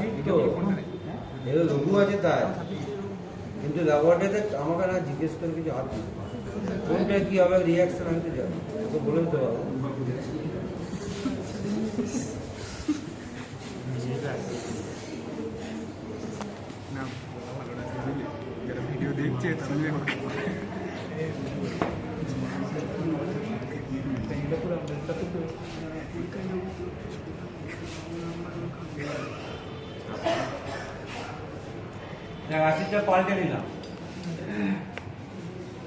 Acid তো এর লঘু আছে তাই, কিন্তু ল্যাবরেটরিতে আমাকে না জিজ্ঞেস করে কিছু হাত দিতে কোনটা কী হবে রিয়াকশন আমি তো জানি, তো বলে দিতে পারবো। ভিডিও দেখছে অ্যাসিডটা পাল্টে নিলাম,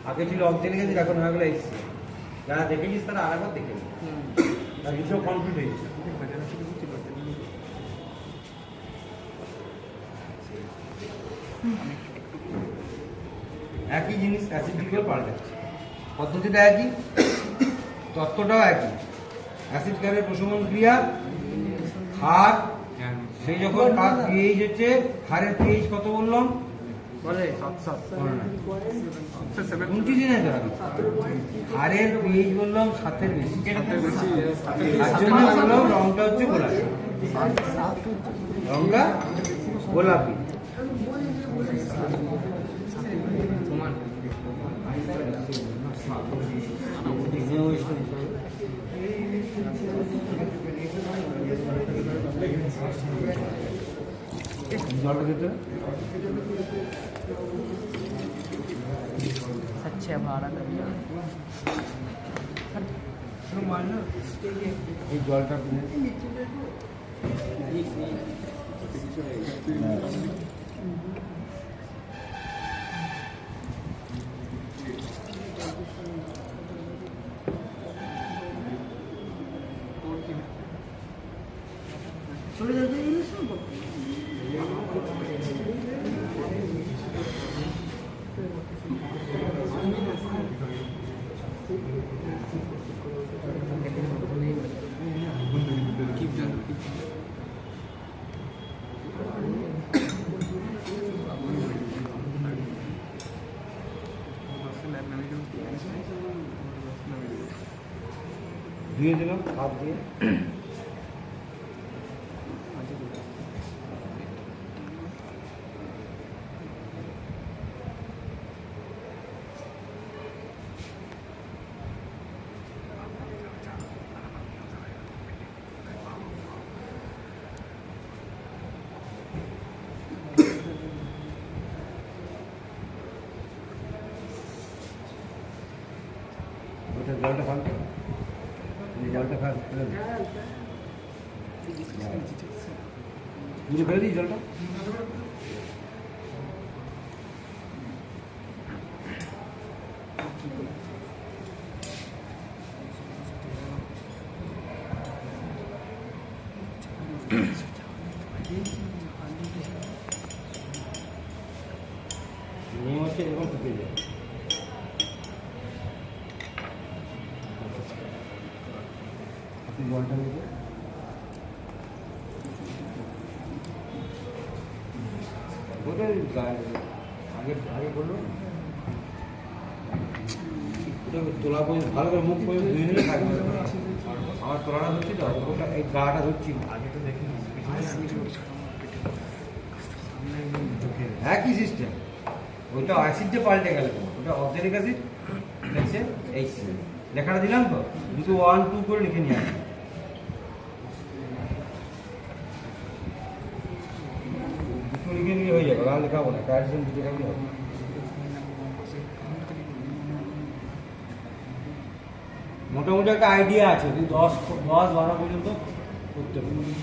আগে ছিল অক্সিজেন গেছে, এখন হয়ে গেলো এক্সি। যারা দেখেছিস তারা আরেকবার দেখে নিস, তার কিছু কমপ্লিট হয়েছে। একই জিনিস অ্যাসিডগুলো পাল্টাচ্ছে, পদ্ধতিটা একই, তত্ত্বটাও একই। অ্যাসিড ক্ষারের প্রশমন ক্রিয়া, ক্ষার সেই যখন তার পিএইচ হচ্ছে, ক্ষারের পিএইচ কত বললাম? ক্ষারের পিএইচ বললাম 7-এর বেশি, তার জন্য বললাম রংটা হচ্ছে গোলাপি, রংটা গোলাপি। জলটা দিতে अच्छा भाड़ा এই জলটা চলে যাবে ধুয়ে দিলাম হাত দিয়ে। ওটা জলটা খান, জলটা খান, বুঝে ফেলে দিই জলটা। নিয়ে হচ্ছে এরকম ঢুকে যায়। আপনি জলটা নেবে, ওটা আগে আগে বললো ওটা তোলা পর্যন্ত ভালো করে মুখ পর্যন্ত 2 মিনিট থাকবে। আমার তোলাটা ধরছি তো, ওটা এই গাটা ধরছি আগে তো দেখি একই সিস্টেম। ওইটা অ্যাসিডে পাল্টে গেল, ওটা অক্সালিক অ্যাসিড দেখছে এই লেখাটা দিলাম তো, দুটো 1 2 করে লিখে নিয়ে আসি। দুটো লিখে নিয়ে হয়ে যাবে, আর লেখাবো না, কারেকশন দুটো লেখাবো হবে। মোটামুটি একটা আইডিয়া আছে, তুই 10-12 পর্যন্ত করতে পারবি।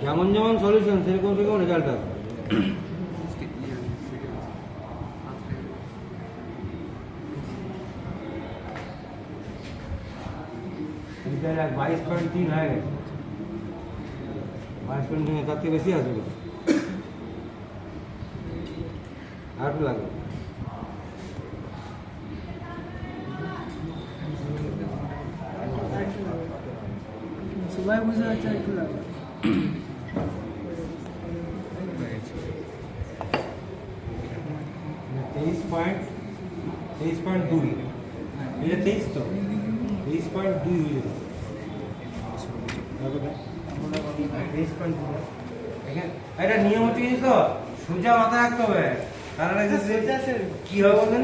যেমন যেমন সলিউশন সেরকম সেরকম রেজাল্ট আসবে। 22.3 হয়ে গেছে। 22.3 তার থেকে বেশি আসবে। আর একটু লাগবে। সবাই বুঝে যাচ্ছে একটু লাগবে। 23.2 এটা 23 তো 23.2 হয়ে যাবে। 23.2 এটা নিয়ম হচ্ছে কি তো সোজা মাথা রাখতে হবে, কারণ কি হবে বলতো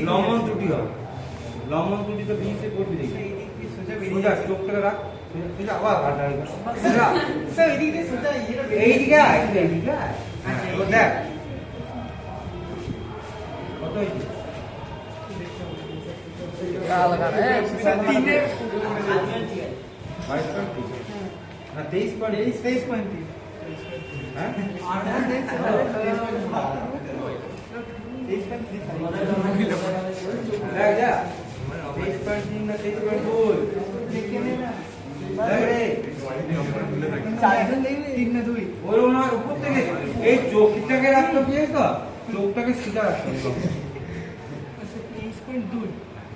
লম্বন ত্রুটি হবে। লম্বন ত্রুটি তো বিএসএ করবি দেখি সোজা চোখ থেকে রাখ সোজা আবার ঘাট দাঁড়িয়ে সোজা এইদিকে আয়, এইদিকে আয়। ও দেখ কত হয়েছে লাগা না 23.3 হ্যাঁ দেখ যা 23.3 না 23.2 দেখ রে ওই ওনার উপর থেকে এই চোখটাকে রাখতে হবে তো, চোখটাকে সিধা রাখতে হবে।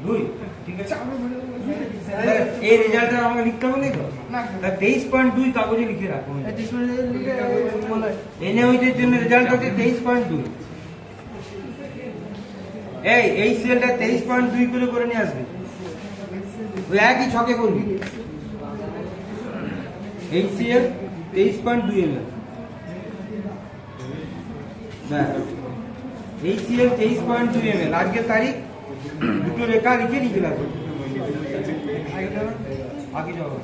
2 ঠিক আছে এই রেজাল্টটা আমাকে লিখতে হবে না তো না 23.2 কাগজে লিখে রাখো। এনে ওইটার জন্য রেজাল্ট হচ্ছে 23.2। এই সেলটা 23.2 করে নিয়ে আসবে, ওই একই ছকে করবি। এই সেল 23.2 ml, এই সেল 23.2 ml। আজকের তারিখ দুটো রেখা লিখে লিখে রাখো আগে যাবো।